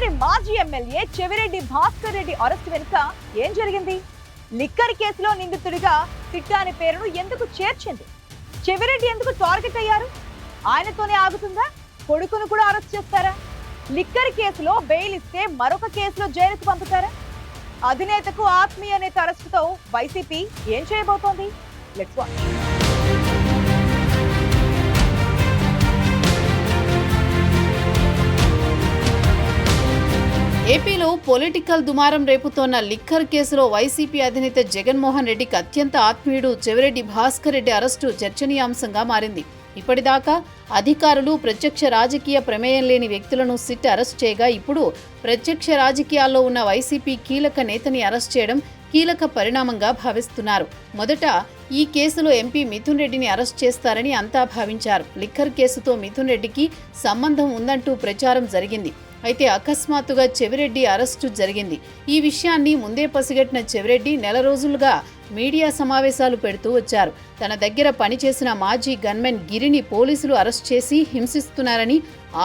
మంగళగిరి మాజీ MLA Chevireddy Bhaskar Reddy arrest వెనుక ఏం జరిగింది? లిక్కర్ కేసులో నిందితుడిగా సిట్ అనే పేరును ఎందుకు చేర్చింది? చెవిరెడ్డి ఎందుకు టార్గెట్ అయ్యారు? ఆయనతోనే ఆగుతుందా? కొడుకును కూడా అరెస్ట్ చేస్తారా? లిక్కర్ కేసులో బెయిల్ ఇస్తే మరొక కేసులో జైలుకు పంపుతారా? అధినేతకు ఆత్మీయ నేత అరెస్టుతో వైసీపీ ఏం చేయబోతోంది? Let's watch. ఏపీలో పొలిటికల్ దుమారం రేపుతోన్న లిక్కర్ కేసులో వైసీపీ అధినేత జగన్మోహన్ రెడ్డికి అత్యంత ఆత్మీయుడు చెవిరెడ్డి భాస్కర్ రెడ్డి అరెస్టు చర్చనీయాంశంగా మారింది. ఇప్పటిదాకా అధికారులు ప్రత్యక్ష రాజకీయ ప్రమేయం లేని వ్యక్తులను సిట్ అరెస్ట్ చేయగా ఇప్పుడు ప్రత్యక్ష రాజకీయాల్లో ఉన్న వైసీపీ కీలక నేతని అరెస్ట్ చేయడం కీలక పరిణామంగా భావిస్తున్నారు. మొదట ఈ కేసులో ఎంపీ మిథున్ రెడ్డిని అరెస్ట్ చేస్తారని అంతా భావించారు. లిక్కర్ కేసుతో మిథున్ రెడ్డికి సంబంధం ఉందంటూ ప్రచారం జరిగింది. అయితే అకస్మాత్తుగా చెవిరెడ్డి అరెస్టు జరిగింది. ఈ విషయాన్ని ముందే పసిగట్టిన చెవిరెడ్డి నెల రోజులుగా మీడియా సమావేశాలు పెడుతూ వచ్చారు. తన దగ్గర పనిచేసిన మాజీ గన్మెన్ గిరిని పోలీసులు అరెస్ట్ చేసి హింసిస్తున్నారని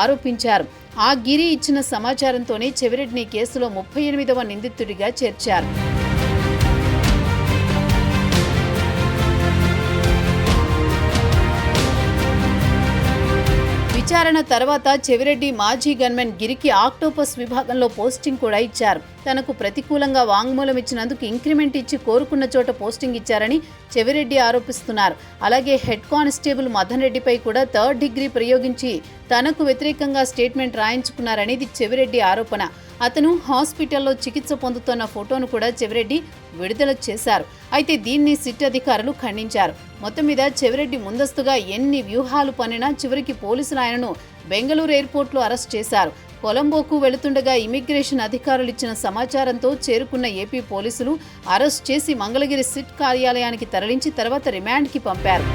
ఆరోపించారు. ఆ గిరి ఇచ్చిన సమాచారంతోనే చెవిరెడ్డిని కేసులో 38వ నిందితుడిగా చేర్చారు. విచారణ తర్వాత చెవిరెడ్డి మాజీ గన్మెన్ గిరికి ఆక్టోపస్ విభాగంలో పోస్టింగ్ కూడా ఇచ్చారు. తనకు ప్రతికూలంగా వాంగ్మూలం ఇచ్చినందుకు ఇంక్రిమెంట్ ఇచ్చి కోరుకున్న చోట పోస్టింగ్ ఇచ్చారని చెవిరెడ్డి ఆరోపిస్తున్నారు. అలాగే హెడ్ కానిస్టేబుల్ మదన్ రెడ్డిపై కూడా 3rd డిగ్రీ ప్రయోగించి తనకు వ్యతిరేకంగా స్టేట్మెంట్ రాయించుకున్నారనేది చెవిరెడ్డి ఆరోపణ. అతను హాస్పిటల్లో చికిత్స పొందుతున్న ఫోటోను కూడా చెవిరెడ్డి విడుదల చేశారు. అయితే దీన్ని సిట్ అధికారులు ఖండించారు. మొత్తం మీద చెవిరెడ్డి ముందస్తుగా ఎన్ని వ్యూహాలు పన్నినా చివరికి పోలీసులు ఆయనను బెంగళూరు ఎయిర్పోర్ట్లో అరెస్ట్ చేశారు. కొలంబోకు వెళుతుండగా ఇమిగ్రేషన్ అధికారులు ఇచ్చిన సమాచారంతో చేరుకున్న ఏపీ పోలీసులు అరెస్ట్ చేసి మంగళగిరి సిట్ కార్యాలయానికి తరలించి తర్వాత రిమాండ్కి పంపారు.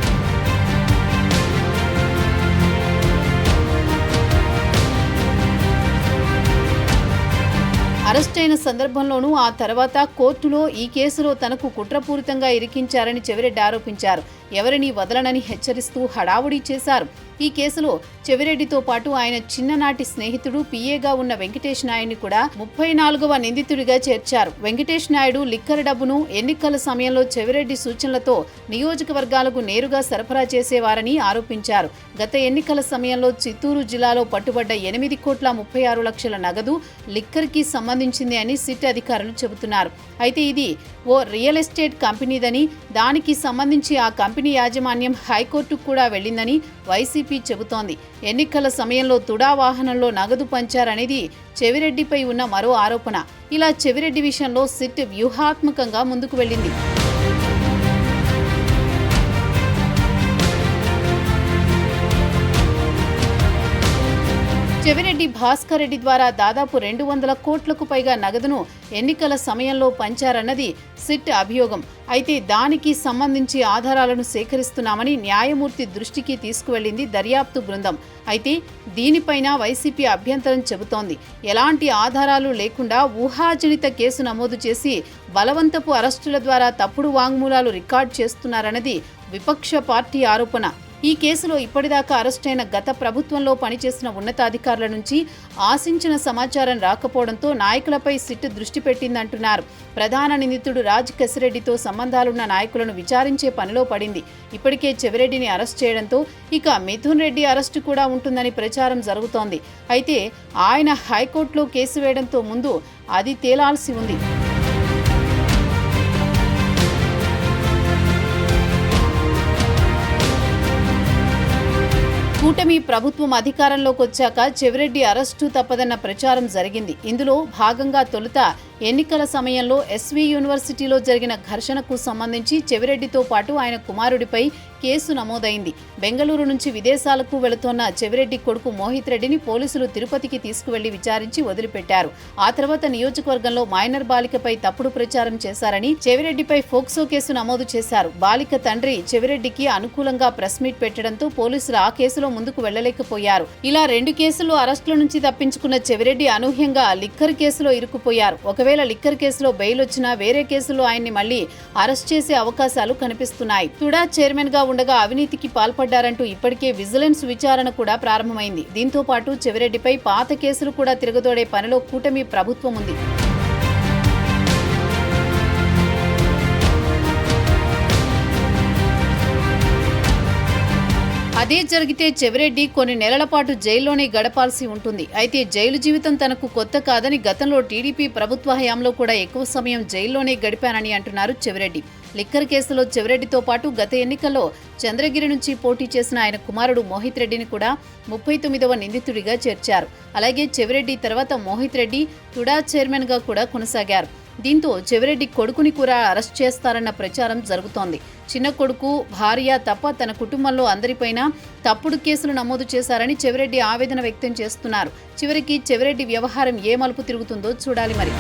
అరెస్ట్ అయిన సందర్భంలోనూ ఆ తర్వాత కోర్టులో ఈ కేసులో తనకు కుట్రపూరితంగా ఇరికించారని చెవిరెడ్డి ఆరోపించారు. ఎవరిని వదలనని హెచ్చరిస్తూ హడావుడి చేశారు. ఈ కేసులో చెవిరెడ్డితో పాటు ఆయన చిన్ననాటి స్నేహితుడు పిఏగా ఉన్న వెంకటేష్ నాయుడిని కూడా 34వ నిందితుడిగా చేర్చారు. వెంకటేష్ నాయుడు లిక్కర్ డబ్బును ఎన్నికల సమయంలో చెవిరెడ్డి సూచనలతో నియోజకవర్గాలకు నేరుగా సరఫరా చేసేవారని ఆరోపించారు. గత ఎన్నికల సమయంలో చిత్తూరు జిల్లాలో పట్టుబడ్డ 8,36,00,000 నగదు లిక్కర్కి సంబంధించింది అని సిట్ అధికారులు చెబుతున్నారు. అయితే ఇది ఓ రియల్ ఎస్టేట్ కంపెనీదని, దానికి సంబంధించి ఆ కంపెనీ యాజమాన్యం హైకోర్టుకు కూడా వెళ్లిందని వైసీపీ చెబుతోంది. ఎన్నికల సమయంలో తుడా వాహనంలో నగదు పంచారనేది చెవిరెడ్డిపై ఉన్న మరో ఆరోపణ. ఇలా చెవిరెడ్డి విషయంలో సిట్ వ్యూహాత్మకంగా ముందుకు వెళ్ళింది. చెవిరెడ్డి భాస్కర్ రెడ్డి ద్వారా దాదాపు 200 కోట్లకు పైగా నగదును ఎన్నికల సమయంలో పంచారన్నది సిట్ అభియోగం. అయితే దానికి సంబంధించి ఆధారాలను సేకరిస్తున్నామని న్యాయమూర్తి దృష్టికి తీసుకువెళ్లింది దర్యాప్తు బృందం. అయితే దీనిపైన వైసీపీ అభ్యంతరం చెబుతోంది. ఎలాంటి ఆధారాలు లేకుండా ఊహాజనిత కేసు నమోదు చేసి బలవంతపు అరెస్టుల ద్వారా తప్పుడు వాంగ్మూలాలు రికార్డు చేస్తున్నారన్నది విపక్ష పార్టీ ఆరోపణ. ఈ కేసులో ఇప్పటిదాకా అరెస్టైన గత ప్రభుత్వంలో పనిచేసిన ఉన్నతాధికారుల నుంచి ఆశించిన సమాచారం రాకపోవడంతో నాయకులపై సిట్ దృష్టి పెట్టిందంటున్నారు. ప్రధాన నిందితుడు రాజ్ కసిరెడ్డితో సంబంధాలున్న నాయకులను విచారించే పనిలో పడింది. ఇప్పటికే చెవిరెడ్డిని అరెస్ట్ చేయడంతో ఇక మిథున్ రెడ్డి అరెస్టు కూడా ఉంటుందని ప్రచారం జరుగుతోంది. అయితే ఆయన హైకోర్టులో కేసు వేయడంతో ముందు అది తేలాల్సి ఉంది. కూటమి ప్రభుత్వం అధికారంలోకి వచ్చాక చెవిరెడ్డి అరెస్టు తప్పదన్న ప్రచారం జరిగింది. ఇందులో భాగంగా తొలుత ఎన్నికల సమయంలో ఎస్వి యూనివర్సిటీలో జరిగిన ఘర్షణకు సంబంధించి చెవిరెడ్డితో పాటు ఆయన కుమారుడిపై కేసు నమోదైంది. బెంగళూరు నుంచి విదేశాలకు వెళుతోన్న చెవిరెడ్డి కొడుకు మోహిత్ రెడ్డిని పోలీసులు తిరుపతికి తీసుకువెళ్లి విచారించి వదిలిపెట్టారు. ఆ తర్వాత నియోజకవర్గంలో మైనర్ బాలికపై తప్పుడు ప్రచారం చేశారని చెవిరెడ్డిపై ఫోక్సో కేసు నమోదు చేశారు. బాలిక తండ్రి చెవిరెడ్డికి అనుకూలంగా ప్రెస్ మీట్ పెట్టడంతో పోలీసులు ఆ కేసులో ముందుకు వెళ్లలేకపోయారు. ఇలా 2 కేసులు అరెస్టుల నుంచి తప్పించుకున్న చెవిరెడ్డి అనూహ్యంగా లిక్కర్ కేసులో ఇరుక్కుపోయారు. ఒకవేళ ఒకవేళ లిక్కర్ కేసులో బెయిల్ వచ్చినా వేరే కేసులో ఆయన్ని మళ్లీ అరెస్ట్ చేసే అవకాశాలు కనిపిస్తున్నాయి. తుడా చైర్మన్ గా ఉండగా అవినీతికి పాల్పడ్డారంటూ ఇప్పటికే విజిలెన్స్ విచారణ కూడా ప్రారంభమైంది. దీంతో పాటు చెవిరెడ్డిపై పాత కేసులు కూడా తిరగదోడే పనిలో కూటమి ప్రభుత్వం ఉంది. అదే జరిగితే చెవిరెడ్డి కొన్ని నెలల పాటు జైల్లోనే గడపాల్సి ఉంటుంది. అయితే జైలు జీవితం తనకు కొత్త కాదని, గతంలో టీడీపీ ప్రభుత్వ హయాంలో కూడా ఎక్కువ సమయం జైల్లోనే గడిపానని అంటున్నారు చెవిరెడ్డి. లిక్కర్ కేసులో చెవిరెడ్డితో పాటు గత ఎన్నికల్లో చంద్రగిరి నుంచి పోటీ చేసిన ఆయన కుమారుడు మోహిత్ రెడ్డిని కూడా 39వ నిందితుడిగా చేర్చారు. అలాగే చెవిరెడ్డి తర్వాత మోహిత్ రెడ్డి తుడా చైర్మన్ గా కూడా కొనసాగారు. దీంతో చెవిరెడ్డి కొడుకుని కూడా అరెస్ట్ చేస్తారన్న ప్రచారం జరుగుతోంది. చిన్న కొడుకు, భార్య తప్ప తన కుటుంబంలో అందరిపైన తప్పుడు కేసులు నమోదు చేశారని చెవిరెడ్డి ఆవేదన వ్యక్తం చేస్తున్నారు. చివరికి చెవిరెడ్డి వ్యవహారం ఏ మలుపు తిరుగుతుందో చూడాలి మరి.